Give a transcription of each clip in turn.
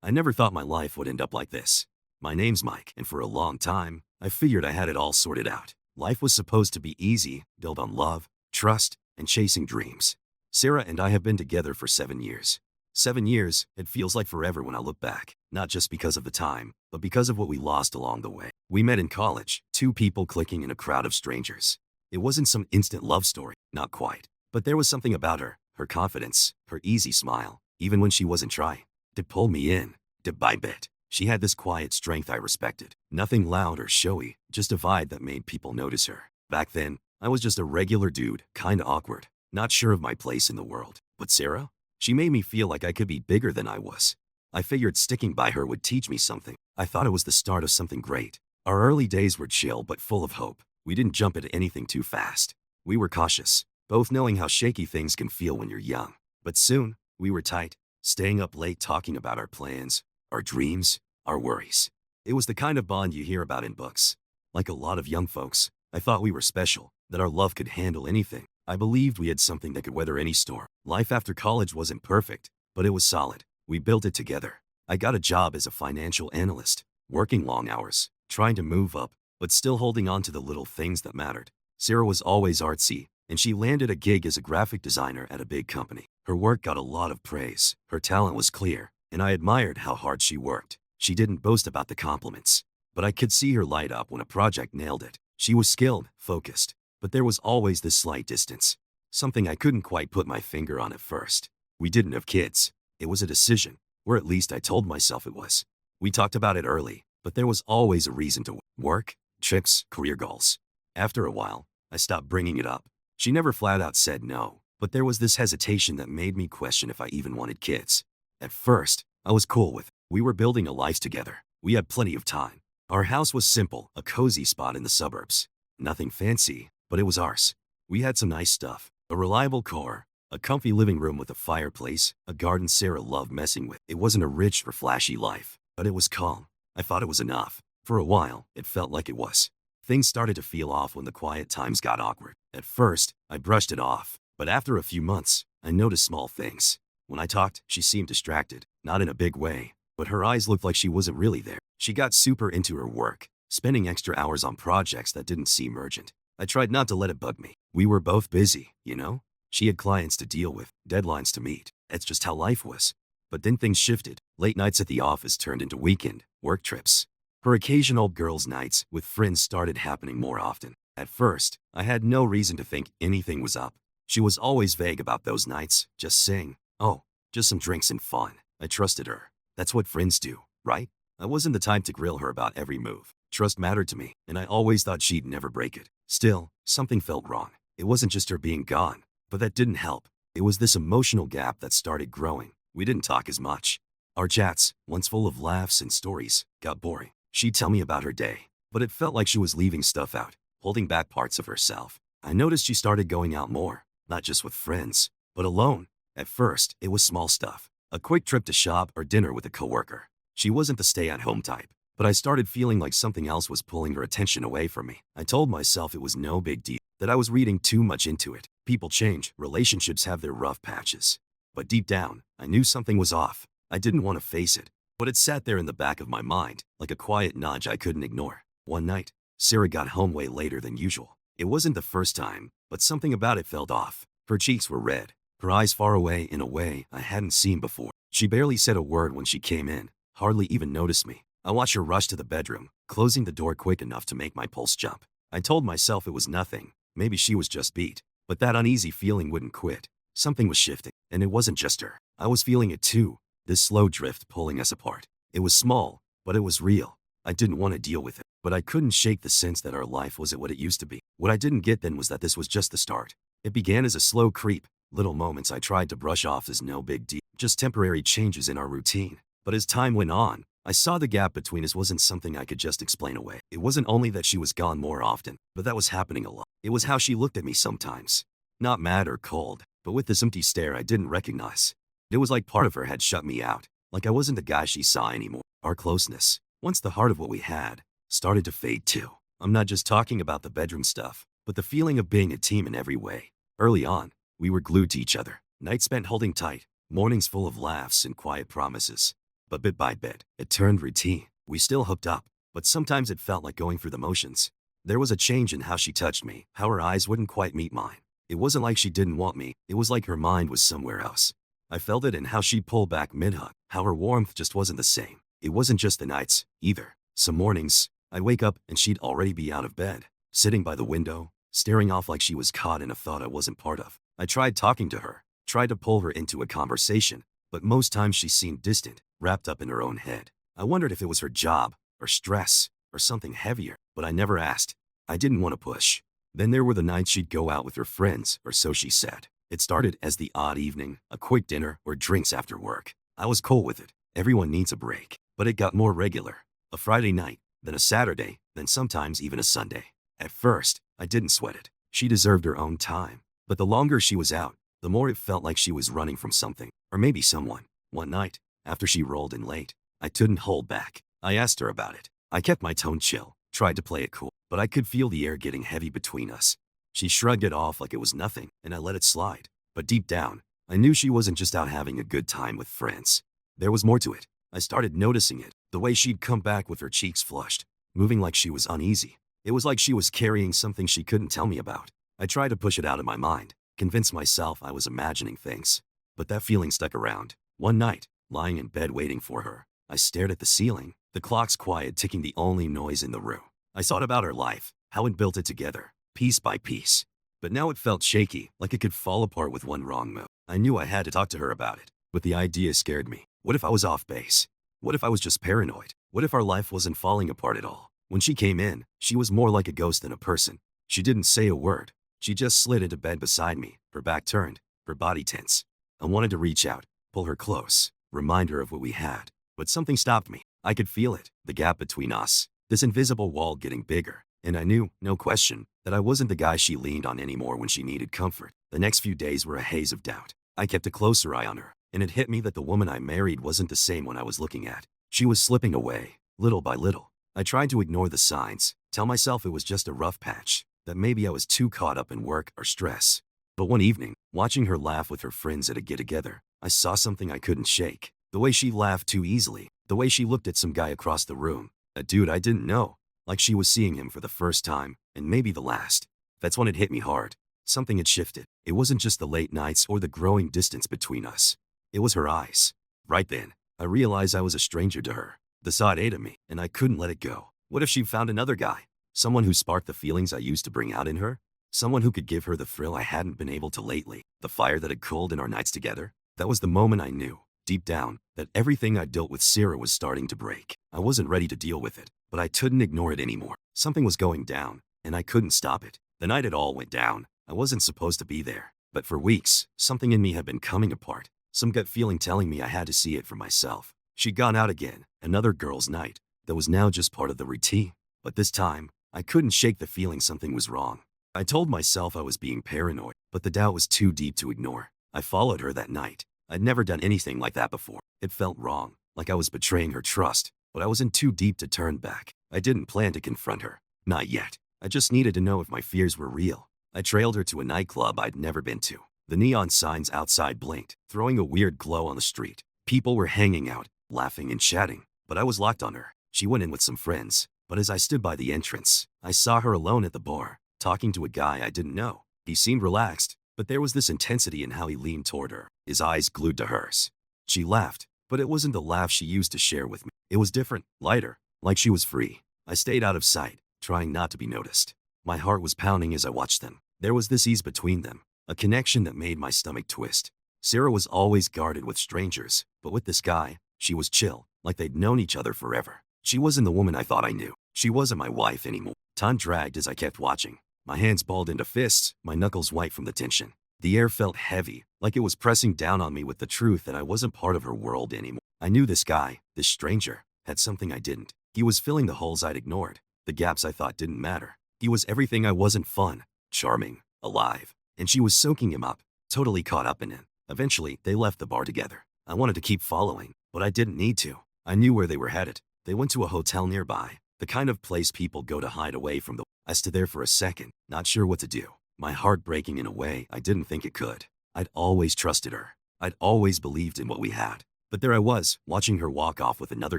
I never thought my life would end up like this. My name's Mike, and for a long time, I figured I had it all sorted out. Life was supposed to be easy, built on love, trust, and chasing dreams. Sarah and I have been together for 7 years. 7 years, it feels like forever when I look back, not just because of the time, but because of what we lost along the way. We met in college, two people clicking in a crowd of strangers. It wasn't some instant love story, not quite. But there was something about her confidence, her easy smile, even when she wasn't trying to pull me in, bit by bit. She had this quiet strength I respected. Nothing loud or showy, just a vibe that made people notice her. Back then, I was just a regular dude, kinda awkward, not sure of my place in the world. But Sarah? She made me feel like I could be bigger than I was. I figured sticking by her would teach me something. I thought it was the start of something great. Our early days were chill but full of hope. We didn't jump into anything too fast. We were cautious, both knowing how shaky things can feel when you're young. But soon, we were tight, staying up late talking about our plans, our dreams, our worries. It was the kind of bond you hear about in books. Like a lot of young folks, I thought we were special, that our love could handle anything. I believed we had something that could weather any storm. Life after college wasn't perfect, but it was solid. We built it together. I got a job as a financial analyst, working long hours, trying to move up, but still holding on to the little things that mattered. Sarah was always artsy, and she landed a gig as a graphic designer at a big company. Her work got a lot of praise. Her talent was clear, and I admired how hard she worked. She didn't boast about the compliments, but I could see her light up when a project nailed it. She was skilled, focused, but there was always this slight distance. Something I couldn't quite put my finger on at first. We didn't have kids. It was a decision, or at least I told myself it was. We talked about it early, but there was always a reason to work, trips, career goals. After a while, I stopped bringing it up. She never flat out said no, but there was this hesitation that made me question if I even wanted kids. At first, I was cool with it. We were building a life together. We had plenty of time. Our house was simple, a cozy spot in the suburbs. Nothing fancy, but it was ours. We had some nice stuff, a reliable car, a comfy living room with a fireplace, a garden Sarah loved messing with. It wasn't a rich or flashy life, but it was calm. I thought it was enough. For a while, it felt like it was. Things started to feel off when the quiet times got awkward. At first, I brushed it off, but after a few months, I noticed small things. When I talked, she seemed distracted, not in a big way, but her eyes looked like she wasn't really there. She got super into her work, spending extra hours on projects that didn't seem urgent. I tried not to let it bug me. We were both busy, you know? She had clients to deal with, deadlines to meet. That's just how life was. But then things shifted. Late nights at the office turned into weekend work trips. Her occasional girls' nights with friends started happening more often. At first, I had no reason to think anything was up. She was always vague about those nights, just saying, "Oh, just some drinks and fun." I trusted her. That's what friends do, right? I wasn't the type to grill her about every move. Trust mattered to me, and I always thought she'd never break it. Still, something felt wrong. It wasn't just her being gone, but that didn't help. It was this emotional gap that started growing. We didn't talk as much. Our chats, once full of laughs and stories, got boring. She'd tell me about her day, but it felt like she was leaving stuff out, holding back parts of herself. I noticed she started going out more, not just with friends, but alone. At first, it was small stuff. A quick trip to shop or dinner with a coworker. She wasn't the stay-at-home type, but I started feeling like something else was pulling her attention away from me. I told myself it was no big deal, that I was reading too much into it. People change, relationships have their rough patches. But deep down, I knew something was off. I didn't want to face it, but it sat there in the back of my mind, like a quiet nudge I couldn't ignore. One night, Sarah got home way later than usual. It wasn't the first time, but something about it felt off. Her cheeks were red, her eyes far away in a way I hadn't seen before. She barely said a word when she came in, hardly even noticed me. I watched her rush to the bedroom, closing the door quick enough to make my pulse jump. I told myself it was nothing, maybe she was just beat, but that uneasy feeling wouldn't quit. Something was shifting, and it wasn't just her. I was feeling it too, this slow drift pulling us apart. It was small, but it was real. I didn't want to deal with it, but I couldn't shake the sense that our life wasn't what it used to be. What I didn't get then was that this was just the start. It began as a slow creep, little moments I tried to brush off as no big deal, just temporary changes in our routine. But as time went on, I saw the gap between us wasn't something I could just explain away. It wasn't only that she was gone more often, but that was happening a lot. It was how she looked at me sometimes. Not mad or cold, but with this empty stare I didn't recognize. It was like part of her had shut me out, like I wasn't the guy she saw anymore. Our closeness, once the heart of what we had, started to fade too. I'm not just talking about the bedroom stuff, but the feeling of being a team in every way. Early on, we were glued to each other. Nights spent holding tight, mornings full of laughs and quiet promises. But bit by bit, it turned routine. We still hooked up, but sometimes it felt like going through the motions. There was a change in how she touched me, how her eyes wouldn't quite meet mine. It wasn't like she didn't want me, it was like her mind was somewhere else. I felt it in how she'd pull back mid-hug, how her warmth just wasn't the same. It wasn't just the nights, either. Some mornings, I'd wake up and she'd already be out of bed, sitting by the window, staring off like she was caught in a thought I wasn't part of. I tried talking to her, tried to pull her into a conversation, but most times she seemed distant, wrapped up in her own head. I wondered if it was her job, or stress, or something heavier, but I never asked. I didn't want to push. Then there were the nights she'd go out with her friends, or so she said. It started as the odd evening, a quick dinner, or drinks after work. I was cool with it. Everyone needs a break. But it got more regular. A Friday night, then a Saturday, then sometimes even a Sunday. At first, I didn't sweat it. She deserved her own time. But the longer she was out, the more it felt like she was running from something, or maybe someone. One night, after she rolled in late, I couldn't hold back. I asked her about it. I kept my tone chill, tried to play it cool, but I could feel the air getting heavy between us. She shrugged it off like it was nothing, and I let it slide. But deep down, I knew she wasn't just out having a good time with friends. There was more to it. I started noticing it, the way she'd come back with her cheeks flushed, moving like she was uneasy. It was like she was carrying something she couldn't tell me about. I tried to push it out of my mind, convince myself I was imagining things. But that feeling stuck around. One night, lying in bed waiting for her, I stared at the ceiling, the clock's quiet ticking the only noise in the room. I thought about her life, how it built it together, piece by piece. But now it felt shaky, like it could fall apart with one wrong move. I knew I had to talk to her about it, but the idea scared me. What if I was off base? What if I was just paranoid? What if our life wasn't falling apart at all? When she came in, she was more like a ghost than a person. She didn't say a word. She just slid into bed beside me, her back turned, her body tense. I wanted to reach out, pull her close, remind her of what we had. But something stopped me. I could feel it, the gap between us, this invisible wall getting bigger. And I knew, no question, that I wasn't the guy she leaned on anymore when she needed comfort. The next few days were a haze of doubt. I kept a closer eye on her, and it hit me that the woman I married wasn't the same one I was looking at. She was slipping away, little by little. I tried to ignore the signs, tell myself it was just a rough patch, that maybe I was too caught up in work or stress. But one evening, watching her laugh with her friends at a get-together, I saw something I couldn't shake. The way she laughed too easily, the way she looked at some guy across the room, a dude I didn't know, like she was seeing him for the first time, and maybe the last. That's when it hit me hard. Something had shifted. It wasn't just the late nights or the growing distance between us. It was her eyes. Right then, I realized I was a stranger to her. The thought ate at me, and I couldn't let it go. What if she found another guy? Someone who sparked the feelings I used to bring out in her? Someone who could give her the thrill I hadn't been able to lately, the fire that had cooled in our nights together? That was the moment I knew, deep down, that everything I'd dealt with Sarah was starting to break. I wasn't ready to deal with it, but I couldn't ignore it anymore. Something was going down, and I couldn't stop it. The night it all went down, I wasn't supposed to be there. But for weeks, something in me had been coming apart. Some gut feeling telling me I had to see it for myself. She'd gone out again, another girl's night, that was now just part of the routine. But this time, I couldn't shake the feeling something was wrong. I told myself I was being paranoid, but the doubt was too deep to ignore. I followed her that night. I'd never done anything like that before. It felt wrong, like I was betraying her trust, but I wasn't too deep to turn back. I didn't plan to confront her. Not yet. I just needed to know if my fears were real. I trailed her to a nightclub I'd never been to. The neon signs outside blinked, throwing a weird glow on the street. People were hanging out, laughing and chatting, but I was locked on her. She went in with some friends, but as I stood by the entrance, I saw her alone at the bar, talking to a guy I didn't know. He seemed relaxed, but there was this intensity in how he leaned toward her, his eyes glued to hers. She laughed, but it wasn't the laugh she used to share with me. It was different, lighter, like she was free. I stayed out of sight, trying not to be noticed. My heart was pounding as I watched them. There was this ease between them, a connection that made my stomach twist. Sarah was always guarded with strangers, but with this guy, she was chill, like they'd known each other forever. She wasn't the woman I thought I knew. She wasn't my wife anymore. Time dragged as I kept watching. My hands balled into fists, my knuckles white from the tension. The air felt heavy, like it was pressing down on me with the truth that I wasn't part of her world anymore. I knew this guy, this stranger, had something I didn't. He was filling the holes I'd ignored, the gaps I thought didn't matter. He was everything I wasn't: fun, charming, alive. And she was soaking him up, totally caught up in it. Eventually, they left the bar together. I wanted to keep following, but I didn't need to. I knew where they were headed. They went to a hotel nearby, the kind of place people go to hide away from the... I stood there for a second, not sure what to do, my heart breaking in a way I didn't think it could. I'd always trusted her. I'd always believed in what we had. But there I was, watching her walk off with another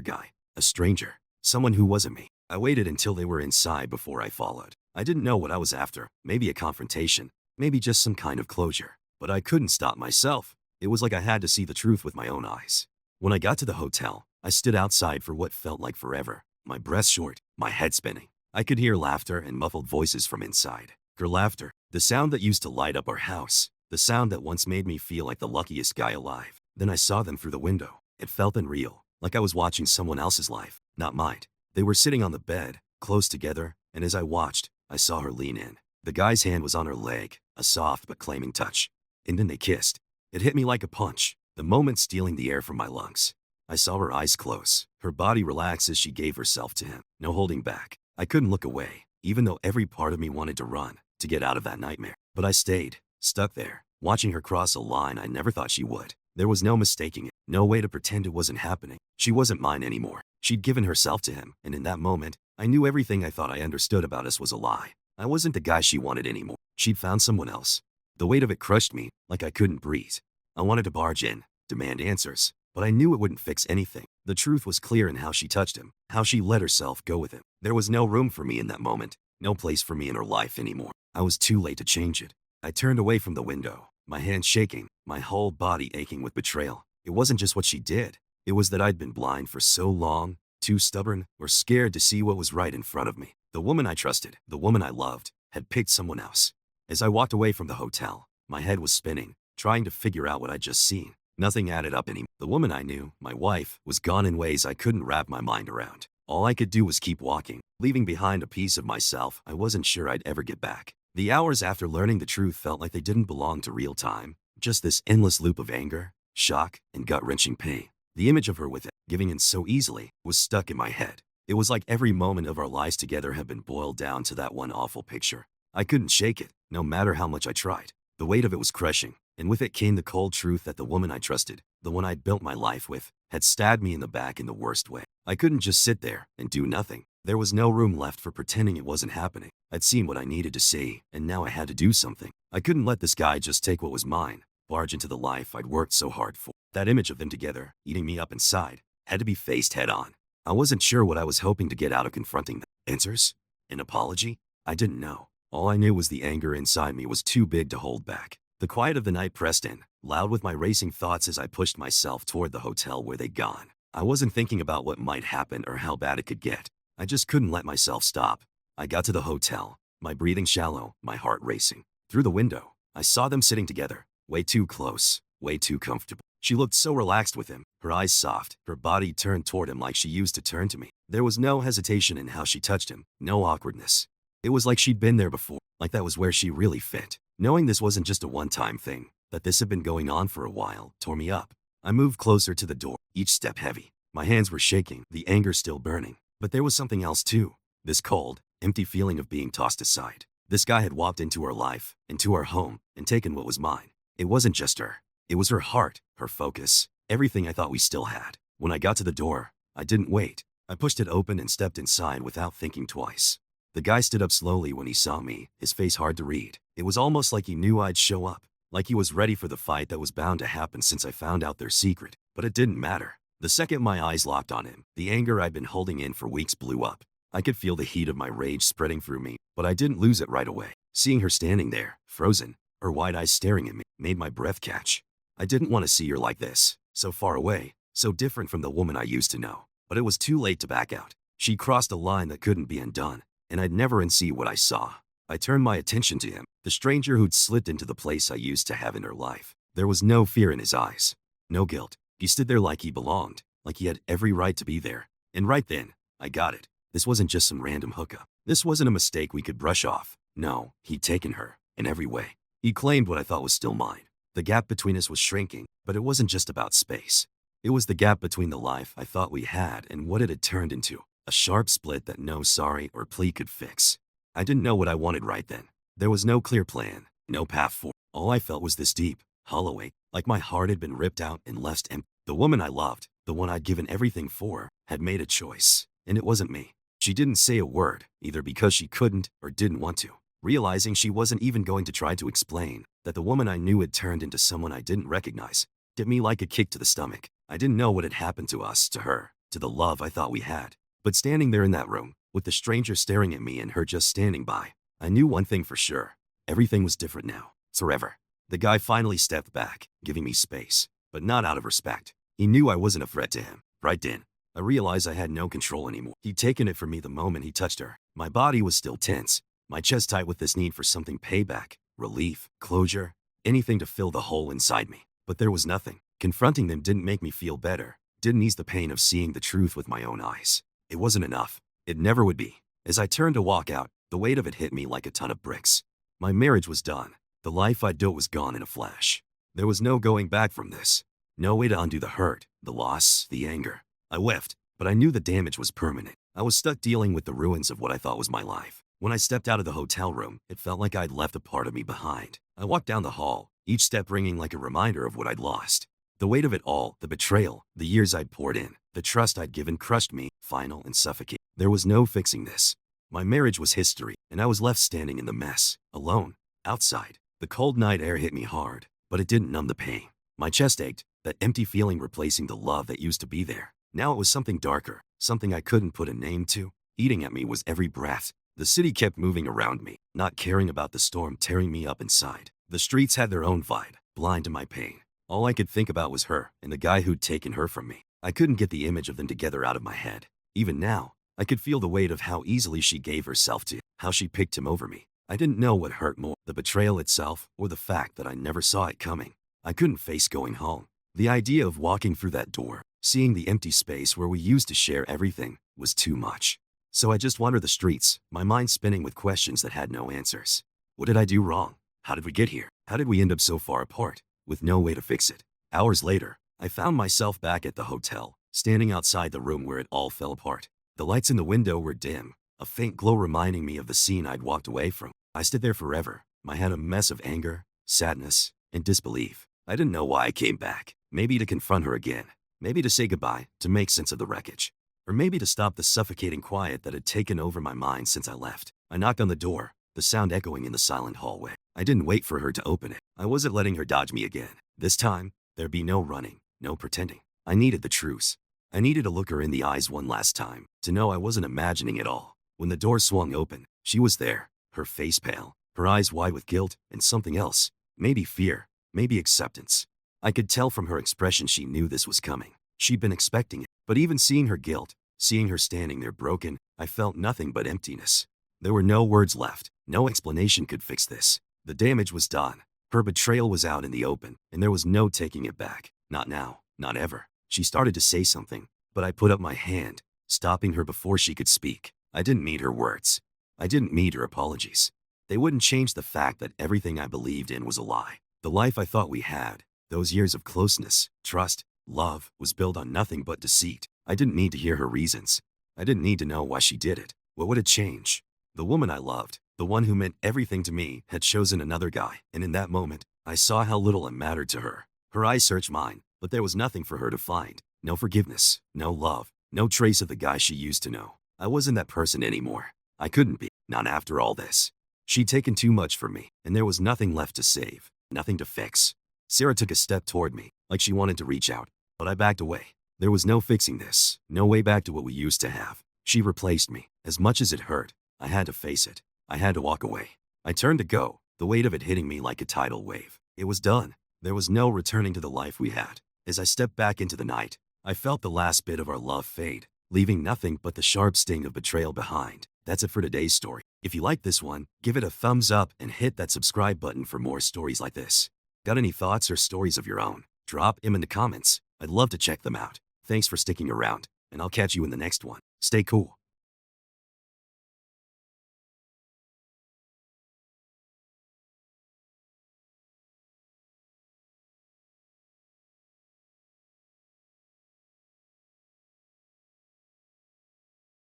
guy, a stranger, someone who wasn't me. I waited until they were inside before I followed. I didn't know what I was after, maybe a confrontation, maybe just some kind of closure. But I couldn't stop myself. It was like I had to see the truth with my own eyes. When I got to the hotel, I stood outside for what felt like forever, my breath short, my head spinning. I could hear laughter and muffled voices from inside. Her laughter, the sound that used to light up our house, the sound that once made me feel like the luckiest guy alive. Then I saw them through the window. It felt unreal, like I was watching someone else's life, not mine. They were sitting on the bed, close together, and as I watched, I saw her lean in. The guy's hand was on her leg, a soft but claiming touch. And then they kissed. It hit me like a punch, the moment stealing the air from my lungs. I saw her eyes close, her body relax as she gave herself to him, no holding back. I couldn't look away, even though every part of me wanted to run, to get out of that nightmare. But I stayed, stuck there, watching her cross a line I never thought she would. There was no mistaking it, no way to pretend it wasn't happening. She wasn't mine anymore. She'd given herself to him, and in that moment, I knew everything I thought I understood about us was a lie. I wasn't the guy she wanted anymore. She'd found someone else. The weight of it crushed me, like I couldn't breathe. I wanted to barge in, demand answers, but I knew it wouldn't fix anything. The truth was clear in how she touched him, how she let herself go with him. There was no room for me in that moment, no place for me in her life anymore. I was too late to change it. I turned away from the window, my hands shaking, my whole body aching with betrayal. It wasn't just what she did. It was that I'd been blind for so long, too stubborn, or scared to see what was right in front of me. The woman I trusted, the woman I loved, had picked someone else. As I walked away from the hotel, my head was spinning, trying to figure out what I'd just seen. Nothing added up anymore. The woman I knew, my wife, was gone in ways I couldn't wrap my mind around. All I could do was keep walking, leaving behind a piece of myself I wasn't sure I'd ever get back. The hours after learning the truth felt like they didn't belong to real time, just this endless loop of anger, shock, and gut-wrenching pain. The image of her with it, giving in so easily, was stuck in my head. It was like every moment of our lives together had been boiled down to that one awful picture. I couldn't shake it, no matter how much I tried. The weight of it was crushing, and with it came the cold truth that the woman I trusted, the one I'd built my life with, had stabbed me in the back in the worst way. I couldn't just sit there and do nothing. There was no room left for pretending it wasn't happening. I'd seen what I needed to see, and now I had to do something. I couldn't let this guy just take what was mine, barge into the life I'd worked so hard for. That image of them together, eating me up inside, had to be faced head on. I wasn't sure what I was hoping to get out of confronting them. Answers? An apology? I didn't know. All I knew was the anger inside me was too big to hold back. The quiet of the night pressed in, loud with my racing thoughts as I pushed myself toward the hotel where they'd gone. I wasn't thinking about what might happen or how bad it could get. I just couldn't let myself stop. I got to the hotel, my breathing shallow, my heart racing. Through the window, I saw them sitting together, way too close, way too comfortable. She looked so relaxed with him, her eyes soft, her body turned toward him like she used to turn to me. There was no hesitation in how she touched him, no awkwardness. It was like she'd been there before, like that was where she really fit. Knowing this wasn't just a one-time thing, that this had been going on for a while, tore me up. I moved closer to the door, each step heavy. My hands were shaking, the anger still burning. But there was something else too. This cold, empty feeling of being tossed aside. This guy had walked into our life, into our home, and taken what was mine. It wasn't just her. It was her heart, her focus, everything I thought we still had. When I got to the door, I didn't wait. I pushed it open and stepped inside without thinking twice. The guy stood up slowly when he saw me, his face hard to read. It was almost like he knew I'd show up, like he was ready for the fight that was bound to happen since I found out their secret. But it didn't matter. The second my eyes locked on him, the anger I'd been holding in for weeks blew up. I could feel the heat of my rage spreading through me, but I didn't lose it right away. Seeing her standing there, frozen, her wide eyes staring at me, made my breath catch. I didn't want to see her like this, so far away, so different from the woman I used to know. But it was too late to back out. She crossed a line that couldn't be undone, and I'd never unsee what I saw. I turned my attention to him, the stranger who'd slipped into the place I used to have in her life. There was no fear in his eyes, no guilt. He stood there like he belonged, like he had every right to be there. And right then, I got it. This wasn't just some random hookup. This wasn't a mistake we could brush off. No, he'd taken her, in every way. He claimed what I thought was still mine. The gap between us was shrinking, but it wasn't just about space. It was the gap between the life I thought we had and what it had turned into. A sharp split that no sorry or plea could fix. I didn't know what I wanted right then. There was no clear plan, no path forward. All I felt was this deep, hollow ache, like my heart had been ripped out and left empty. The woman I loved, the one I'd given everything for, had made a choice, and it wasn't me. She didn't say a word, either because she couldn't or didn't want to. Realizing she wasn't even going to try to explain, that the woman I knew had turned into someone I didn't recognize, hit me like a kick to the stomach. I didn't know what had happened to us, to her, to the love I thought we had. But standing there in that room, with the stranger staring at me and her just standing by, I knew one thing for sure. Everything was different now. Forever. The guy finally stepped back, giving me space, but not out of respect. He knew I wasn't a threat to him. Right then, I realized I had no control anymore. He'd taken it from me the moment he touched her. My body was still tense, my chest tight with this need for something payback, relief, closure, anything to fill the hole inside me. But there was nothing. Confronting them didn't make me feel better, didn't ease the pain of seeing the truth with my own eyes. It wasn't enough. It never would be. As I turned to walk out, the weight of it hit me like a ton of bricks. My marriage was done. The life I'd built was gone in a flash. There was no going back from this. No way to undo the hurt, the loss, the anger. I wept, but I knew the damage was permanent. I was stuck dealing with the ruins of what I thought was my life. When I stepped out of the hotel room, it felt like I'd left a part of me behind. I walked down the hall, each step ringing like a reminder of what I'd lost. The weight of it all, the betrayal, the years I'd poured in, the trust I'd given crushed me, final and suffocating. There was no fixing this. My marriage was history, and I was left standing in the mess, alone, outside. The cold night air hit me hard, but it didn't numb the pain. My chest ached, that empty feeling replacing the love that used to be there. Now it was something darker, something I couldn't put a name to. Eating at me was every breath. The city kept moving around me, not caring about the storm tearing me up inside. The streets had their own vibe, blind to my pain. All I could think about was her and the guy who'd taken her from me. I couldn't get the image of them together out of my head. Even now, I could feel the weight of how easily she gave herself to, how she picked him over me. I didn't know what hurt more, the betrayal itself or the fact that I never saw it coming. I couldn't face going home. The idea of walking through that door, seeing the empty space where we used to share everything, was too much. So I just wandered the streets, my mind spinning with questions that had no answers. What did I do wrong? How did we get here? How did we end up so far apart, with no way to fix it? Hours later, I found myself back at the hotel, standing outside the room where it all fell apart. The lights in the window were dim, a faint glow reminding me of the scene I'd walked away from. I stood there forever, my head a mess of anger, sadness, and disbelief. I didn't know why I came back. Maybe to confront her again. Maybe to say goodbye, to make sense of the wreckage. Or maybe to stop the suffocating quiet that had taken over my mind since I left. I knocked on the door, the sound echoing in the silent hallway. I didn't wait for her to open it. I wasn't letting her dodge me again. This time, there'd be no running, no pretending. I needed the truth. I needed to look her in the eyes one last time, to know I wasn't imagining it all. When the door swung open, she was there, her face pale, her eyes wide with guilt and something else. Maybe fear, maybe acceptance. I could tell from her expression she knew this was coming. She'd been expecting it. But even seeing her guilt, seeing her standing there broken, I felt nothing but emptiness. There were no words left. No explanation could fix this. The damage was done. Her betrayal was out in the open, and there was no taking it back. Not now, not ever. She started to say something, but I put up my hand, stopping her before she could speak. I didn't need her words. I didn't need her apologies. They wouldn't change the fact that everything I believed in was a lie. The life I thought we had, those years of closeness, trust, love, was built on nothing but deceit. I didn't need to hear her reasons. I didn't need to know why she did it. What would it change? The woman I loved, the one who meant everything to me, had chosen another guy, and in that moment, I saw how little it mattered to her. Her eyes searched mine, but there was nothing for her to find. No forgiveness, no love, no trace of the guy she used to know. I wasn't that person anymore. I couldn't be, not after all this. She'd taken too much from me, and there was nothing left to save, nothing to fix. Sarah took a step toward me, like she wanted to reach out, but I backed away. There was no fixing this, no way back to what we used to have. She replaced me. As much as it hurt, I had to face it. I had to walk away. I turned to go, the weight of it hitting me like a tidal wave. It was done. There was no returning to the life we had. As I stepped back into the night, I felt the last bit of our love fade, leaving nothing but the sharp sting of betrayal behind. That's it for today's story. If you like this one, give it a thumbs up and hit that subscribe button for more stories like this. Got any thoughts or stories of your own? Drop them in the comments. I'd love to check them out. Thanks for sticking around, and I'll catch you in the next one. Stay cool.